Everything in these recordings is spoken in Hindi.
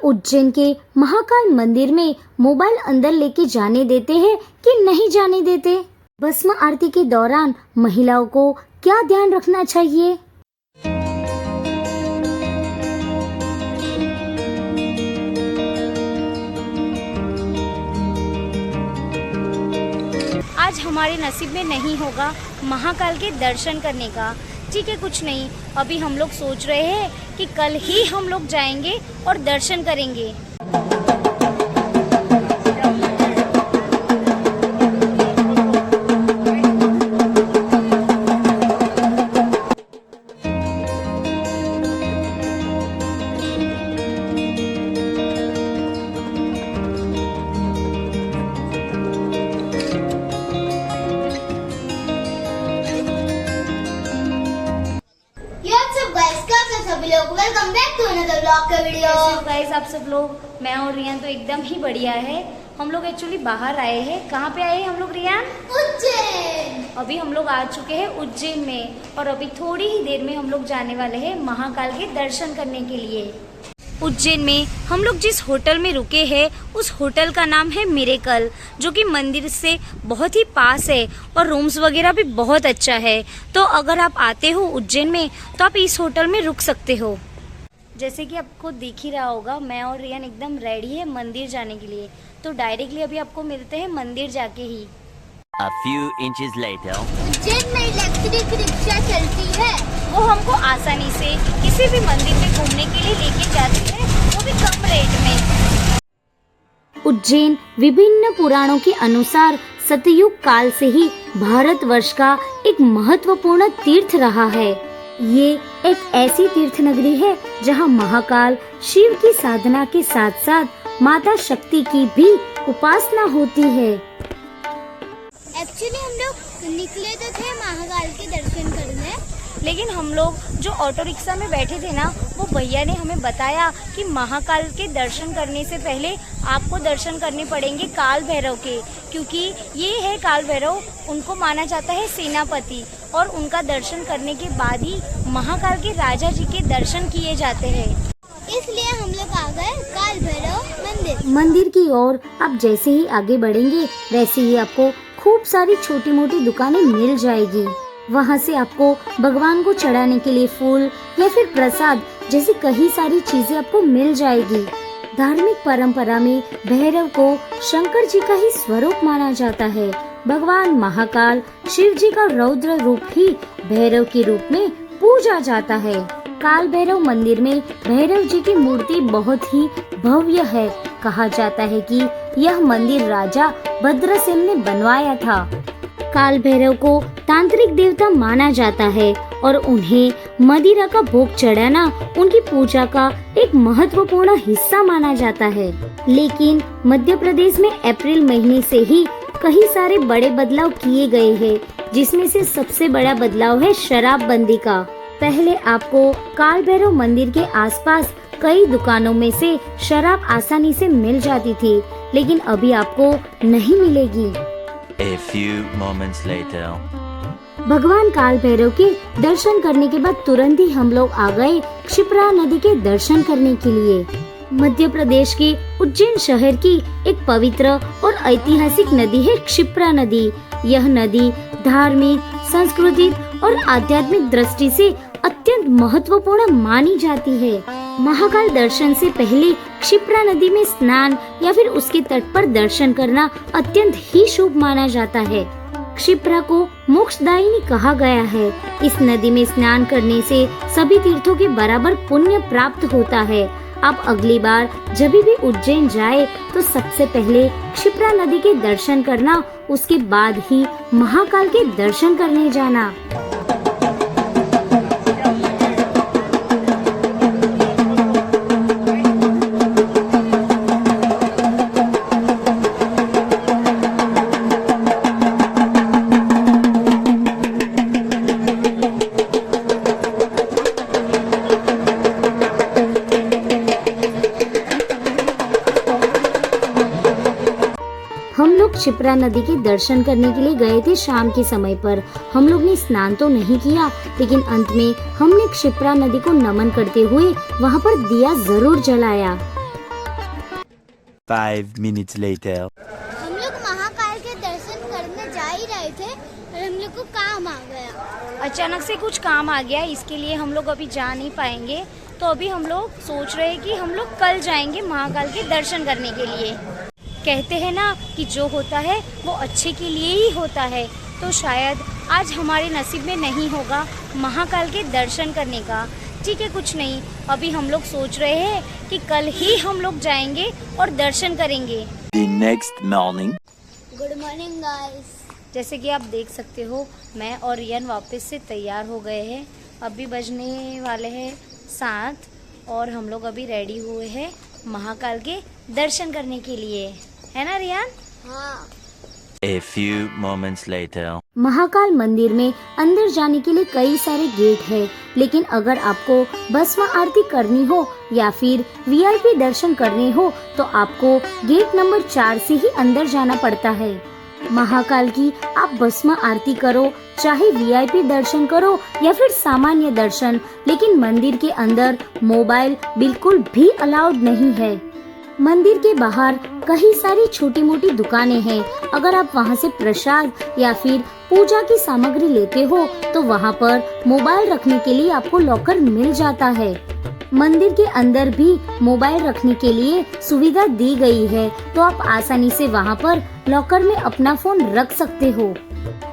उज्जैन के महाकाल मंदिर में मोबाइल अंदर लेके जाने देते हैं कि नहीं जाने देते? भस्म आरती के दौरान महिलाओं को क्या ध्यान रखना चाहिए? आज हमारे नसीब में नहीं होगा महाकाल के दर्शन करने का। ठीक है, कुछ नहीं, अभी हम लोग सोच रहे हैं कि कल ही हम लोग जाएंगे और दर्शन करेंगे। सभी लोग welcome back to another vlog का वीडियो। गाइस, आप सब लोग, मैं और रियान तो एकदम ही बढ़िया है। हम लोग एक्चुअली बाहर आए हैं। कहाँ पे आए हैं हम लोग रियान? उज्जैन। अभी हम लोग आ चुके हैं उज्जैन में और अभी थोड़ी ही देर में हम लोग जाने वाले हैं महाकाल के दर्शन करने के लिए। उज्जैन में हम लोग जिस होटल में रुके हैं उस होटल का नाम है मिरेकल, जो कि मंदिर से बहुत ही पास है और रूम्स वगैरह भी बहुत अच्छा है। तो अगर आप आते हो उज्जैन में तो आप इस होटल में रुक सकते हो। जैसे कि आपको दिख ही रहा होगा, मैं और रियान एकदम रेडी है मंदिर जाने के लिए। तो डायरेक्टली अभी आपको मिलते हैं मंदिर जाके ही। A few inches later. Ujjain में इलेक्ट्रिक रिक्शा चलती है, वो हमको आसानी से किसी भी मंदिर में घूमने के लिए लेके जाती है, वो भी कम रेट में। उज्जैन विभिन्न पुराणों के अनुसार सतयुग काल से ही भारतवर्ष का एक महत्वपूर्ण तीर्थ रहा है। ये एक ऐसी तीर्थ नगरी है जहाँ महाकाल शिव की साधना के साथ साथ माता शक्ति की भी उपासना होती है। एक्चुअली हम लोग निकले तो थे महाकाल के दर्शन करने, लेकिन हम लोग जो ऑटो रिक्शा में बैठे थे ना, वो भैया ने हमें बताया कि महाकाल के दर्शन करने से पहले आपको दर्शन करने पड़ेंगे काल भैरव के, क्योंकि ये है काल भैरव, उनको माना जाता है सेनापति, और उनका दर्शन करने के बाद ही महाकाल के राजा जी के दर्शन किए जाते हैं। इसलिए हम लोग आ गए काल भैरव मंदिर। मंदिर की ओर आप जैसे ही आगे बढ़ेंगे वैसे ही आपको खूब सारी छोटी मोटी दुकानें मिल जाएगी। वहाँ से आपको भगवान को चढ़ाने के लिए फूल या फिर प्रसाद जैसी कई सारी चीजें आपको मिल जाएगी। धार्मिक परंपरा में भैरव को शंकर जी का ही स्वरूप माना जाता है। भगवान महाकाल शिव जी का रौद्र रूप ही भैरव के रूप में पूजा जाता है। काल भैरव मंदिर में भैरव जी की मूर्ति बहुत ही भव्य है। कहा जाता है कि यह मंदिर राजा भद्रसेन ने बनवाया था। काल भैरव को तांत्रिक देवता माना जाता है और उन्हें मदिरा का भोग चढ़ाना उनकी पूजा का एक महत्वपूर्ण हिस्सा माना जाता है। लेकिन मध्य प्रदेश में अप्रैल महीने से ही कई सारे बड़े बदलाव किए गए हैं, जिसमें से सबसे बड़ा बदलाव है शराबबंदी का। पहले आपको काल भैरव मंदिर के आसपास कई दुकानों में से शराब आसानी से मिल जाती थी, लेकिन अभी आपको नहीं मिलेगी। A few moments later. भगवान काल भैरव के दर्शन करने के बाद तुरंत ही हम लोग आ गए क्षिप्रा नदी के दर्शन करने के लिए। मध्य प्रदेश के उज्जैन शहर की एक पवित्र और ऐतिहासिक नदी है क्षिप्रा नदी। यह नदी धार्मिक, सांस्कृतिक और आध्यात्मिक दृष्टि से अत्यंत महत्वपूर्ण मानी जाती है। महाकाल दर्शन से पहले क्षिप्रा नदी में स्नान या फिर उसके तट पर दर्शन करना अत्यंत ही शुभ माना जाता है। क्षिप्रा को मोक्षदायिनी कहा गया है। इस नदी में स्नान करने से सभी तीर्थों के बराबर पुण्य प्राप्त होता है। आप अगली बार जब भी उज्जैन जाए तो सबसे पहले क्षिप्रा नदी के दर्शन करना, उसके बाद ही महाकाल के दर्शन करने जाना। हम लोग क्षिप्रा नदी के दर्शन करने के लिए गए थे शाम के समय पर। हम लोग ने स्नान तो नहीं किया, लेकिन अंत में हमने क्षिप्रा नदी को नमन करते हुए वहाँ पर दिया जरूर जलाया। 5 minutes later. हम लोग महाकाल के दर्शन करने जा ही रहे थे और हम लोग को काम आ गया। अचानक से कुछ काम आ गया, इसके लिए हम लोग अभी जा नहीं पाएंगे। तो अभी हम लोग सोच रहे हैं कि हम लोग कल जाएंगे महाकाल के दर्शन करने के लिए। कहते हैं ना कि जो होता है वो अच्छे के लिए ही होता है, तो शायद आज हमारे नसीब में नहीं होगा महाकाल के दर्शन करने का। ठीक है, कुछ नहीं, अभी हम लोग सोच रहे हैं कि कल ही हम लोग जाएंगे और दर्शन करेंगे। The next morning. Good morning guys. जैसे कि आप देख सकते हो, मैं और रियन वापस से तैयार हो गए हैं। अभी बजने वाले हैं 7 और हम लोग अभी रेडी हुए हैं महाकाल के दर्शन करने के लिए, है ना रियान? हाँ। A few moments later. Mahakal मंदिर में अंदर जाने के लिए कई सारे गेट है, लेकिन अगर आपको भस्म आरती करनी हो या फिर वीआईपी दर्शन करने हो तो आपको गेट नंबर 4 से ही अंदर जाना पड़ता है। महाकाल की आप भस्म आरती करो, चाहे वीआईपी दर्शन करो या फिर सामान्य दर्शन, लेकिन मंदिर के अंदर मोबाइल बिल्कुल भी अलाउड नहीं है। मंदिर के बाहर कई सारी छोटी मोटी दुकानें हैं। अगर आप वहां से प्रसाद या फिर पूजा की सामग्री लेते हो तो वहां पर मोबाइल रखने के लिए आपको लॉकर मिल जाता है। मंदिर के अंदर भी मोबाइल रखने के लिए सुविधा दी गई है, तो आप आसानी से वहां पर लॉकर में अपना फोन रख सकते हो।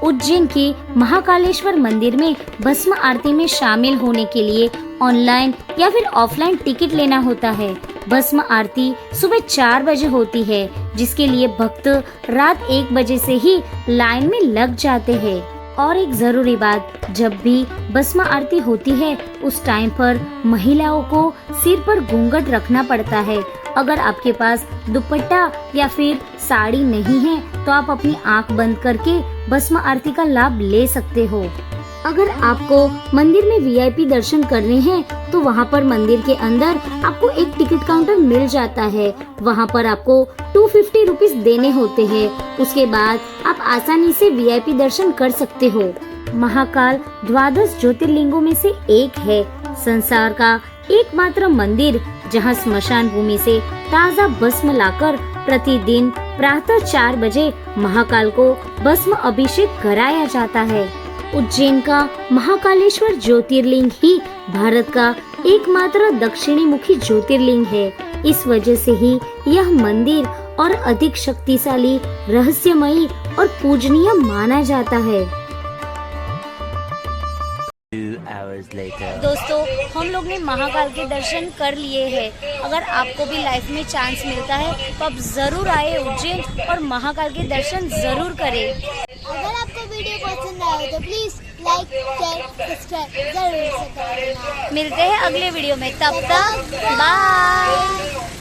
उज्जैन के महाकालेश्वर मंदिर में भस्म आरती में शामिल होने के लिए ऑनलाइन या फिर ऑफलाइन टिकट लेना होता है। भस्म आरती सुबह 4 बजे होती है, जिसके लिए भक्त रात 1 बजे से ही लाइन में लग जाते हैं। और एक जरूरी बात, जब भी भस्म आरती होती है उस टाइम पर महिलाओं को सिर पर घूंघट रखना पड़ता है। अगर आपके पास दुपट्टा या फिर साड़ी नहीं है तो आप अपनी आंख बंद करके भस्म आरती का लाभ ले सकते हो। अगर आपको मंदिर में वीआईपी दर्शन करने हैं तो वहाँ पर मंदिर के अंदर आपको एक टिकट काउंटर मिल जाता है। वहाँ पर आपको 250 रुपीज देने होते हैं। उसके बाद आप आसानी से वीआईपी दर्शन कर सकते हो। महाकाल 12 ज्योतिर्लिंगों में से एक है, संसार का एकमात्र मंदिर जहाँ स्मशान भूमि से ताज़ा भस्म लाकर प्रतिदिन प्रातः 4 बजे महाकाल को भस्म अभिषेक कराया जाता है। उज्जैन का महाकालेश्वर ज्योतिर्लिंग ही भारत का एकमात्र दक्षिणी मुखी ज्योतिर्लिंग है। इस वजह से ही यह मंदिर और अधिक शक्तिशाली, रहस्यमयी और पूजनीय माना जाता है। 2 hours later. दोस्तों, हम लोग ने महाकाल के दर्शन कर लिए हैं। अगर आपको भी लाइफ में चांस मिलता है तो आप जरूर आए उज्जैन और महाकाल के दर्शन जरूर करें। अगर आपको वीडियो पसंद आए तो प्लीज लाइक, शेयर, सब्सक्राइब जरूर से करना। मिलते हैं अगले वीडियो में, तब तक बाय।